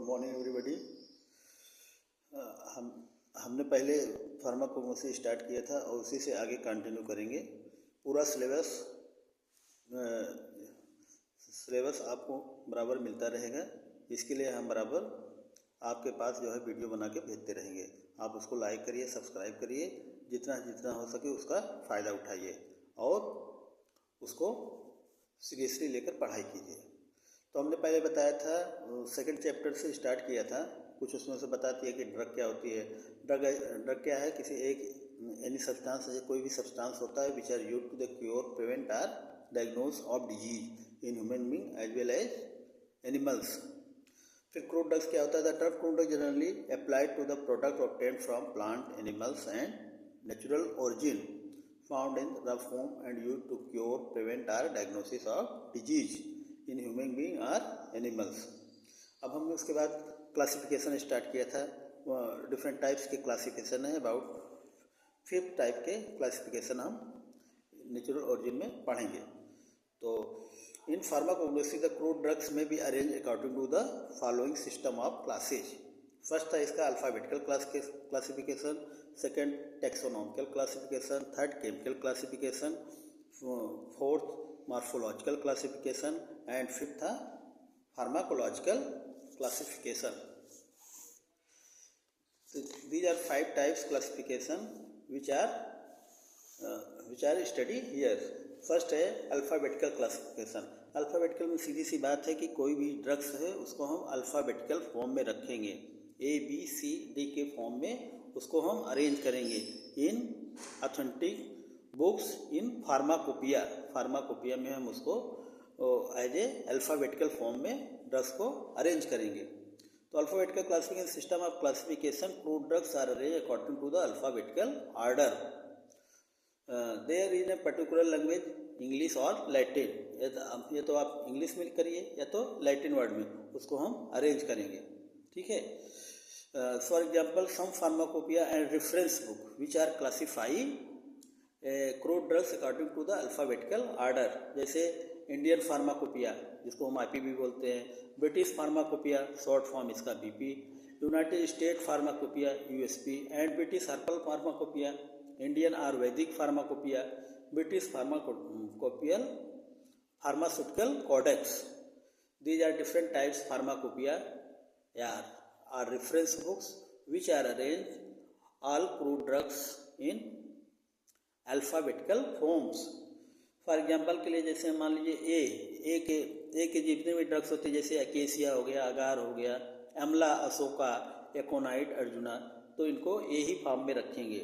Good morning everybody. हमने पहले फार्माकोगनोसी start किया था और उसी से आगे कंटिन्यू करेंगे। पूरा सिलेबस आपको बराबर मिलता रहेगा। इसके लिए हम बराबर आपके पास जो है वीडियो बना के भेजते रहेंगे। आप उसको लाइक करिए, सब्सक्राइब करिए, जितना जितना हो सके उसका फ़ायदा उठाइए और उसको सीरियसली लेकर पढ़ाई कीजिए। तो हमने पहले बताया था, सेकंड चैप्टर से स्टार्ट किया था। कुछ उसमें से बताती है कि ड्रग क्या होती है। ड्रग क्या है? किसी एक एनी सब्सटेंस, कोई भी सब्सटेंस होता है which are used to the cure, prevent or diagnose of disease in human being as well as animals. फिर क्रूड ड्रग्स क्या होता है? The term crude drug generally applied to the product obtained from plant, animals and natural origin found in rough form and used to cure, prevent or diagnosis of disease in human being or animals। अब हमने उसके बाद classification start किया था। Different types के classification है। About 5th type के classification हम नेचुरल ओरिजिन में पढ़ेंगे। तो in pharmacognosy the crude drugs में be arrange according to the following system of classes. First है इसका alphabetical classification, second taxonomical classification, third chemical classification, fourth morphological classification and fifth था pharmacological classification. These are 5 types classification which are studied here। First है alphabetical classification. Alphabetical में सीधी सी बात है कि कोई भी ड्रग्स है उसको हम अल्फ़ाबेटिकल फॉर्म में रखेंगे। ABCD के फॉर्म में उसको हम अरेंज करेंगे in authentic books in pharmacopoeia में हम उसको एज ए अल्फ़ाबेटिकल फॉर्म में ड्रग्स को अरेंज करेंगे। तो alphabetical classification system of classification crude drugs are arrange according to the alphabetical order. There in a particular language, English और Latin. ये तो आप इंग्लिश में करिए या तो लैटिन वर्ड में उसको हम अरेंज करेंगे। ठीक है। For example some pharmacopoeia and reference book which are classified crude drugs according to the alphabetical order. जैसे इंडियन फार्माकोपिया जिसको हम IPB बोलते हैं, ब्रिटिश फार्माकोपिया शॉर्ट फॉर्म इसका BP, United State pharmacopoeia USP and British herbal pharmacopoeia, Indian Ayurvedic pharmacopoeia, British pharmaceutical codex. These are different types pharmacopoeia are reference books which are arranged all crude drugs in alphabetical forms। For example के लिए जैसे मान लीजिए ए के जितने भी drugs होते हैं जैसे अकेसिया हो गया, अगार हो गया, अमला, अशोका, एकोनाइट, अर्जुना, तो इनको ए ही फॉर्म में रखेंगे।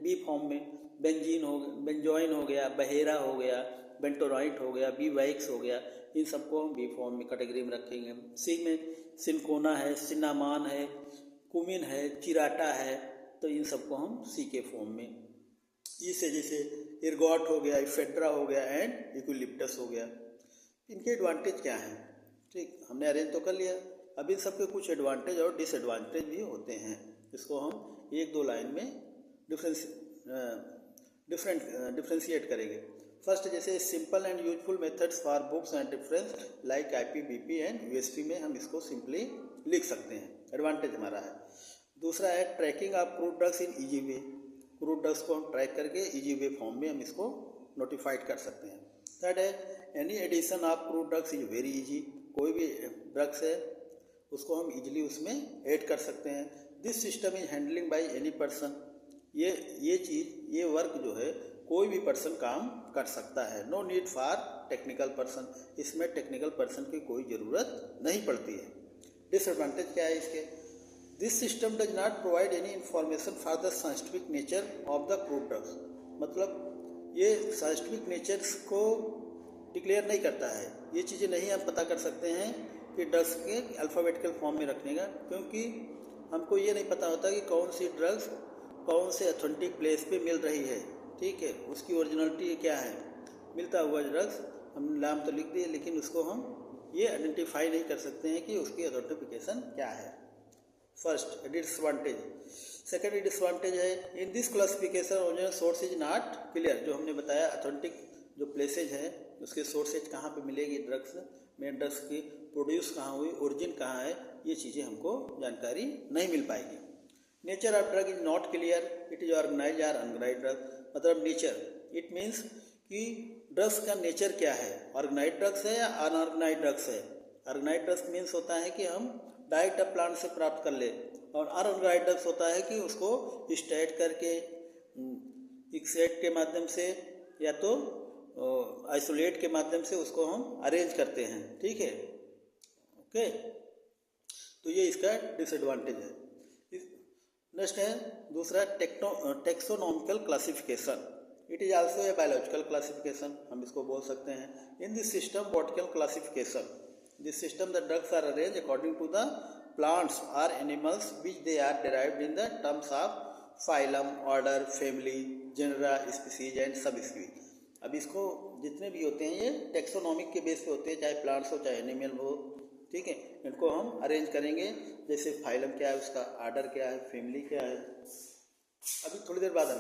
बी फॉर्म में बेंजोइन हो गया, बहेरा हो गया, बेंटोराइट हो गया, बी वैक्स हो गया, इन सबको हम बी फॉर्म में कैटेगरी में रखेंगे। सी में सिनकोना है, सिनामान है, कुमिन है, चिराटा है, तो इन सबको हम सी के फॉर्म में। ई से जैसे इर्गॉट हो गया, इफेड्रा हो गया एंड इक्विलिप्टस हो गया। इनके एडवांटेज क्या हैं? ठीक, हमने अरेंज तो कर लिया। अब इन सबके कुछ एडवांटेज और डिसएडवांटेज भी होते हैं। इसको हम 1-2 लाइन में डिफ्रेंशिएट करेंगे। फर्स्ट जैसे simple and useful methods for books and reference like IPBP and USP में हम इसको सिंपली लिख सकते हैं। एडवांटेज हमारा है। दूसरा है tracking of crude drugs in easy way. Crude drugs को हम ट्रैक करके ईजी वे फॉर्म में हम इसको नोटिफाइड कर सकते हैं। थर्ड है any addition of crude drugs is very easy. कोई भी ड्रग्स है उसको हम इजीली उसमें ऐड कर सकते हैं। This system is handling by any person. ये वर्क जो है कोई भी पर्सन काम कर सकता है। No need for technical person. इसमें टेक्निकल पर्सन की कोई ज़रूरत नहीं पड़ती है। डिसएडवांटेज क्या है इसके? This system does not provide any information for the scientific nature of the crude drugs. मतलब ये साइंटिफिक नेचर्स को डिक्लेयर नहीं करता है। ये चीज़ें नहीं हम पता कर सकते हैं कि ड्रग्स के अल्फ़ाबेटिकल फॉर्म में रखने का, क्योंकि हमको ये नहीं पता होता कि कौन सी ड्रग्स कौन से ऑथेंटिक प्लेस पे मिल रही है। ठीक है, उसकी ओरिजिनलिटी क्या है। मिलता हुआ ड्रग्स हम नाम तो लिख दिए, लेकिन उसको हम ये आइडेंटिफाई नहीं कर सकते हैं कि उसकी ऑथेंटिफिकेशन क्या है। First disadvantage. सेकेंड डिसएडवांटेज है in this classification original source is not clear. जो हमने बताया ऑथेंटिक जो प्लेसेज है उसके सोर्सेज कहाँ पे मिलेगी ड्रग्स में, ड्रग्स की प्रोड्यूस कहाँ हुई, ओरिजिन कहाँ है, ये चीज़ें हमको जानकारी नहीं मिल पाएगी। Nature of drug is not clear, it is organise or unorganise drug. मतलब नेचर इट मीन्स कि ड्रग्स का नेचर क्या है, ऑर्गेनाइज ड्रग्स है या अनऑर्गेनाइज ड्रग्स है। ऑर्गेनाइज ड्रग्स मीन्स होता है कि हम डायरेक्ट प्लांट से प्राप्त कर ले, और अनऑर्गेनाइज ड्रग्स होता है कि उसको स्टेट करके एक्सेट के माध्यम से या तो आइसोलेट के माध्यम से उसको हम अरेंज करते हैं। ठीक है, ओके। तो ये इसका डिसएडवांटेज है। नेक्स्ट है दूसरा taxonomical classification. It is also a biological classification, हम इसको बोल सकते हैं। In this system botanical classification, this system the drugs are arrange according to the plants or animals which they are derived in the terms of phylum, order, family, genera, species and sub species. अब इसको जितने भी होते हैं ये taxonomic के base पे होते हैं, चाहे प्लांट्स हो चाहे एनिमल हो। ठीक है, इनको हम अरेंज करेंगे, जैसे फाइलम क्या है, उसका ऑर्डर क्या है, फैमिली क्या है, अभी थोड़ी देर बाद है।